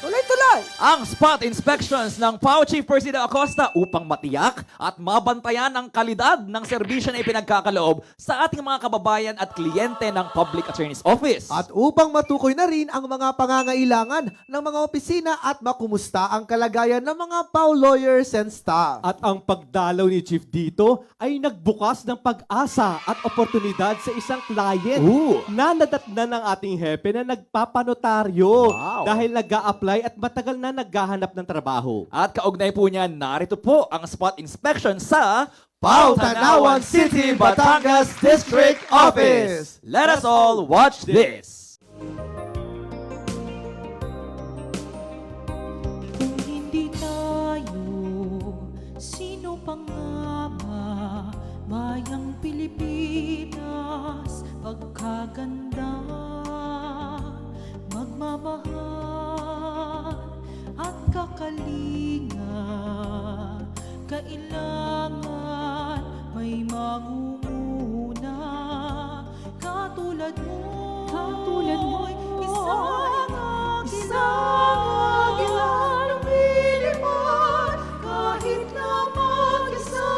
Tuloy-tuloy! Ang spot inspections ng PAO Chief Presidio Acosta upang matiyak at mabantayan ang kalidad ng serbisyo na ipinagkakaloob sa ating mga kababayan at kliyente ng Public Attorney's Office. At upang matukoy na rin ang mga pangangailangan ng mga opisina at makumusta ang kalagayan ng mga PAO lawyers and staff. At ang pagdalaw ni Chief dito ay nagbukas ng pag-asa at oportunidad sa isang client na nadatnan ng ating hepe na nagpapanotaryo dahil nag-a-apply at matagal na naghahanap ng trabaho. At kaugnay po niyan, narito po ang spot inspection sa PAO Tanawan City, Batangas District Office. Let us all watch this. Kung hindi tayo, sino pa nga ba? Bayang Pilipinas, pagkaganda, magmamahal at kakalinga. Kailangan may mangunguna katulad mo, isang agila lumilipad kahit na mag-isa.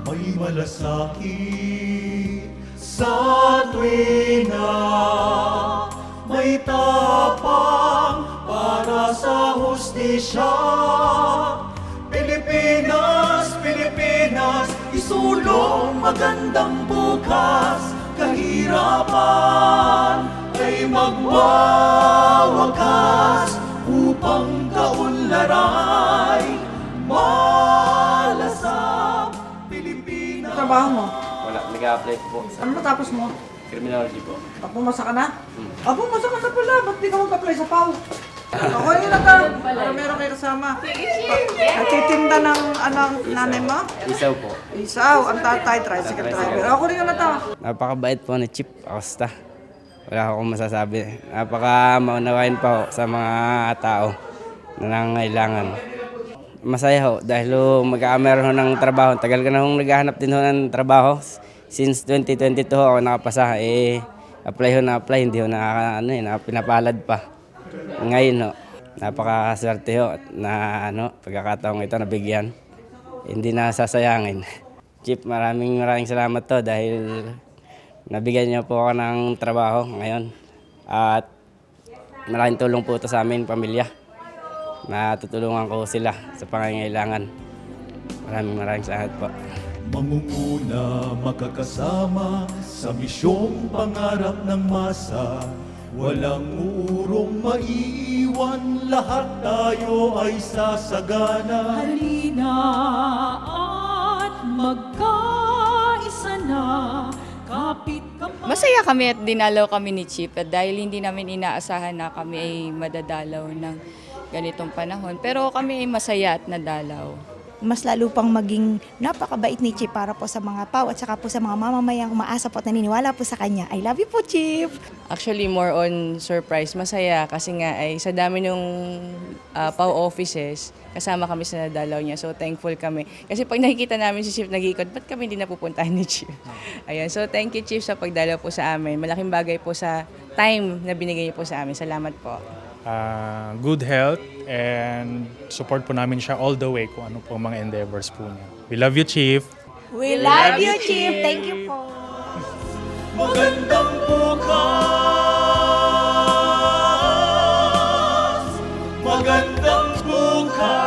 May malasakit sa tuwina, may tapang para sa hustisya. Pilipinas, Pilipinas, isulong magandang bukas. Kahirapan ay magwawakas upang kaunlaray malasap Pilipinas. Trabaho mo? Wala, nag-a-apply po sa Ano natapos mo? criminology po. Pumasa ka na? Pumasa ka na pala. Ba't di ka mag-apply sa PAO? Ako yun na ta. Para meron kayo kasama. Nagtitinda ng anong nanay mo? Isaw po. Isaw, ang tatay, tricycle driver. Ako rin na ta. Napakabait po ni Chief Acosta. Wala akong masasabi. Napaka maunawain pa ho sa mga tao na nangangailangan. Masaya ho dahil meron ho ng trabaho. Tagal ka na hong naghahanap din ho ng trabaho. Since 2022 ho ako nakapasa. Apply ho na apply. Hindi ho pinapalad pa. Ngayon ho, napakaswerte ho na pagkakataong ito nabigyan. Hindi na sasayangin. Chief, maraming salamat to dahil nabigyan niyo po ako ng trabaho ngayon. At malaking tulong po ito sa aming pamilya. Natutulungan ko sila sa pangangailangan. Maraming salamat po. Mangunguna, makakasama sa misyong pangarap ng masa. Walang urong maiiwan, lahat tayo ay sasagana. Halina at magkaisa na, kapit ka pa. Masaya kami at dinalaw kami ni Chief at dahil hindi namin inaasahan na kami ay madadalaw ng ganitong panahon. Pero kami ay masaya at nadalaw. Mas lalo pang maging napakabait ni Chief para po sa mga PAO at saka po sa mga mamamayang umaasa po at naniniwala po sa kanya. I love you po, Chief! Actually, more on surprise. Masaya kasi nga ay sa dami ng PAO offices, kasama kami sa nadalaw niya. So, thankful kami. Kasi pag nakikita namin si Chief nag-iikot, ba't kami hindi napupuntahan ni Chief? Ayan. So, thank you, Chief, sa pagdalaw po sa amin. Malaking bagay po sa time na binigay niyo po sa amin. Salamat po. Good health and support po namin siya all the way kung ano po mga endeavors po niya. We love you, Chief. We love you, Chief! Thank you po! Magandang bukas, magandang bukas.